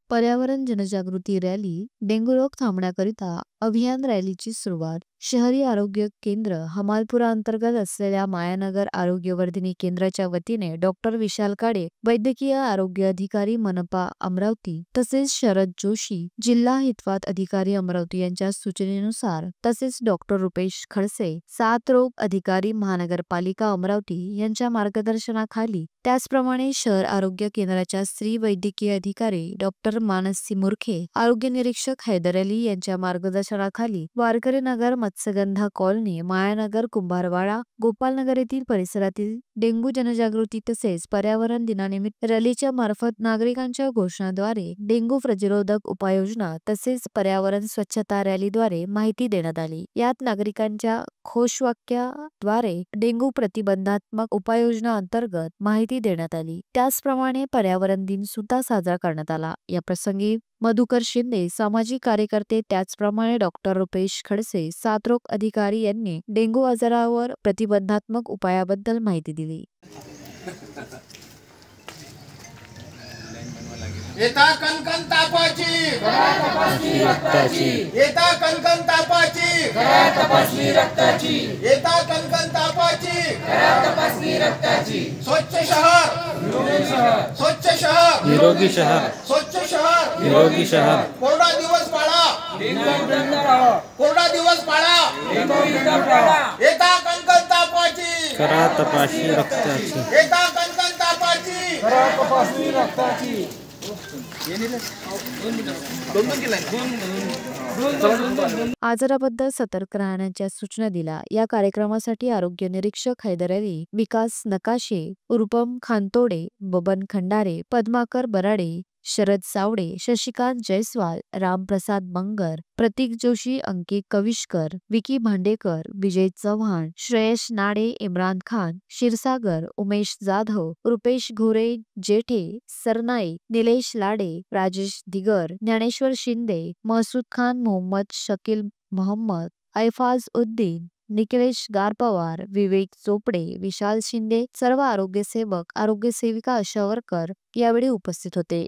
पर्यावरण जनजागृती rally, dengue रोग थांबण्याकरिता अभियान रॅलीची सुरुवात. शहरी आरोग्य केंद्र हमालपुरा अंतर्गत असलेल्या मायानगर आरोग्यवर्धिनी केंद्राच्या वतीने डॉक्टर विशाल काळे, वैद्यकीय आरोग्य अधिकारी मनपा अमरावती तसेच शरद जोशी, जिल्हा हितवाद अधिकारी अमरावती यांच्या सूचनेनुसार तसेच डॉक्टर रुपेश खडसे, साथ रोग अधिकारी महानगरपालिका अमरावती यांच्या मार्गदर्शनाखाली, त्याचप्रमाणे शहर आरोग्य केंद्राच्या स्त्री वैद्यकीय अधिकारी डॉक्टर मानसी मुरखे, आरोग्य निरीक्षक हैदर अली यांच्या मार्गदर्शनाखाली वारकरी नगर, मत्स्यगंधा कॉलनी, मायानगर, कुंभारवाडा, गोपालनगर येथील परिसरातील डेंग्यू जनजागृती तसेच पर्यावरण दिनानिमित्त रॅलीच्या मार्फत नागरिकांच्या घोषणाद्वारे डेंग्यू प्रतिरोधक उपाययोजना तसेच पर्यावरण स्वच्छता रॅलीद्वारे माहिती देण्यात आली. यात नागरिकांच्या घोषवाक्याद्वारे डेंग्यू प्रतिबंधात्मक उपाययोजना अंतर्गत माहिती देण्यात आली. त्याचप्रमाणे पर्यावरण दिन सुद्धा साजरा करण्यात आला. या प्रसंगी मधुकर शिंदे, सामाजिक कार्यकर्ते, त्याचप्रमाणे डॉक्टर रुपेश खडसे, साथरोग अधिकारी यांनी डेंग्यू आजारावर प्रतिबंधात्मक उपायाबद्दल माहिती दिली. येता कणकण तापाची तपासणी रक्ताची, येता कणकण तापाची तपासणी रक्ताची, येता कणकण तापाची तपासणी रक्ताची. स्वच्छ शहर निरोगी शहर, स्वच्छ शहर निरोगी शहर, स्वच्छ शहर निरोगी शहर. कोरडा दिवस पाळा, कोरडा दिवस पाळा, येता कणकण तापाची करा तपासणी रक्ताची, येता कणकण तापाची करा तपासणी रक्ताची. आजाराबद्दल सतर्क राहण्याच्या सूचना दिल्या. या कार्यक्रमासाठी आरोग्य निरीक्षक हैदर अली, विकास नकाशे, उरुपम खानतोडे, बबन खंडारे, पद्माकर बराडे, शरद सावडे, शशिकांत जयस्वाल, रामप्रसाद मंगर, प्रतीक जोशी, अंकित कविशकर, विकी भांडेकर, विजय चव्हाण, श्रेयश नाडे, इम्रान खान, क्षीरसागर, उमेश जाधव, रुपेश घोरे, जेठे सरनाईक, निलेश लाडे, राजेश दिगर, ज्ञानेश्वर शिंदे, महसूद खान, मोहम्मद शकील मोहम्मद, ऐफाज उद्दीन, निखिलेश गारपवार, विवेक चोपडे, विशाल शिंदे, सर्व आरोग्य सेवक, आरोग्य सेविका, आशा वर्कर यावेळी उपस्थित होते.